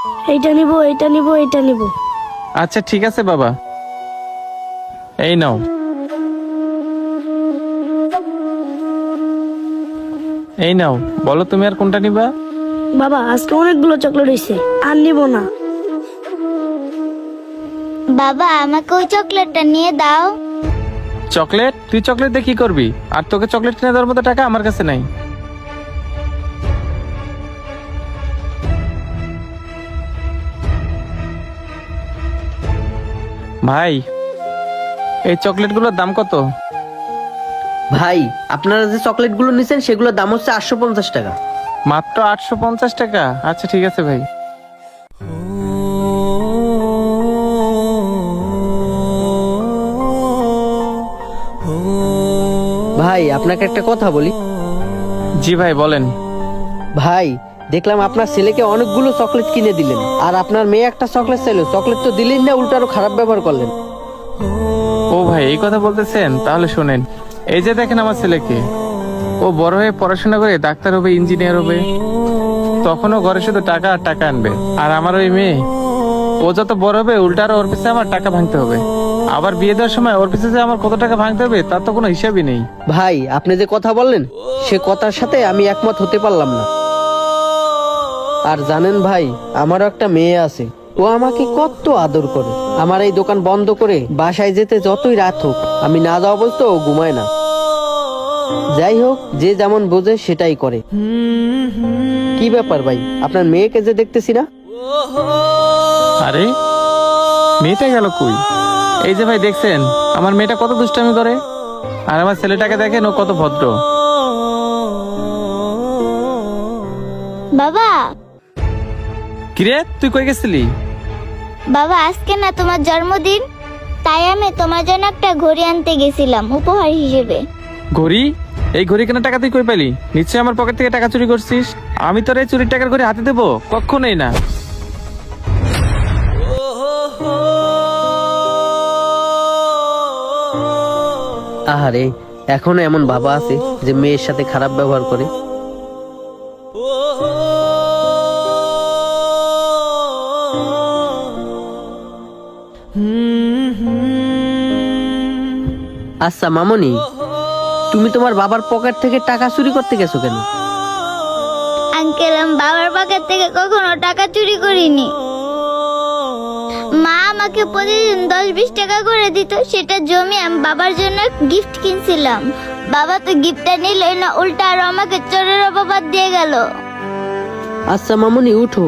এইটা নিব, এইটা নিব, এইটা নিব। আচ্ছা ঠিক আছে বাবা, এই নাও। এই নাও, বলো তুমি আর কোনটা নিবা? বাবা আজকে অনেকগুলো চকলেট হয়েছে, আর নিব না। বাবা আমাকে ওই চকলেটটা নিয়ে দাও। চকলেট? তুই চকলেট দিয়ে কি করবি? আর তোকে চকলেট কিনে দেওয়ার মতো টাকা আমার কাছে নাই। ভাই, এই চকলেটগুলোর দাম কত? ভাই, আপনারা যে চকলেটগুলো নিছেন সেগুলোর দাম হচ্ছে 850 টাকা। মাত্র 850 টাকা? আচ্ছা ঠিক আছে ভাই। ভাই, আপনাকে একটা কথা বলি। জি ভাই বলেন। ভাই, দেখলাম আপনার ছেলেকে অনেকগুলো চকলেট কিনে দিলেন, আর আপনার মেয়ে একটা চকলেট চাইলো, চকলেট তো দিলেন না, উল্টো আরো খারাপ ব্যবহার করলেন। ও ভাই, এই কথা বলতেছেন? তাহলে শোনেন, এই যে দেখেন আমার ছেলেকে, ও বড় হয়ে পড়াশোনা করে ডাক্তার হবে, ইঞ্জিনিয়ার হবে, তখনও ঘরে শুধু টাকা আর টাকা আনবে। আর আমার ওই মেয়ে, ও যত বড় হবে উল্টা আরো ওর পিছনে আমার টাকা ভাঙতে হবে। আবার বিয়ে দেওয়ার সময় ওর পিছনে যে আমার কত টাকা ভাঙতে হবে তার তো কোনো হিসাবই নেই। ভাই, আপনি যে কথা বললেন সে কথার সাথে আমি একমত হতে পারলাম না। আর জানেন ভাই, আমারও একটা মেয়ে আছে, ও আমাকে কত আদর করে। আমার এই দোকান বন্ধ করে বাসায় যেতে যতই রাত হোক, আমি না যাওয়া বলতে ও ঘুমায় না। যাই হোক, যে যেমন বোঝে সেটাই করে। কি ব্যাপার ভাই, আপনার মেয়েকে যে দেখতেছি না? আরে মেয়েটা গেল কই? এই যে ভাই দেখছেন আমার মেয়েটা কত দুষ্টামি করে, আর আমার ছেলেটাকে দেখেন ও কত ভদ্র। বাবা, কিরে তুই কই গেছিলি? বাবা আজকে না তোমার জন্মদিন, তাই আমি তোমার জন্য একটা ঘড়ি আনতে গেছিলাম উপহার হিসেবে। ঘড়ি? এই ঘড়ি কেনার টাকা তুই কই পেলি? নিশ্চয়ই আমার পকেট থেকে টাকা চুরি করছিস। আমি তোর এই চুরির টাকার ঘড়ি হাতে দেবো? কখনোই না। আহারে, এখনো এমন বাবা আছে যে মেয়ের সাথে খারাপ ব্যবহার করে। আচ্ছা মামনি, তুমি তোমার বাবার পকেট থেকে টাকা চুরি করতে গেছো কেন? আঙ্কেল, আমি বাবার পকেট থেকে কখনো টাকা চুরি করিনি। মা আমাকে প্রতিদিন 10-20 টাকা করে দিত, সেটা জমি আমি বাবার জন্য গিফট কিনছিলাম। বাবা তো গিফটটা নিলই না, উল্টা আরো আমাকে চোরের অপবাদ দিয়ে গেল। আচ্ছা মামনি, উঠো,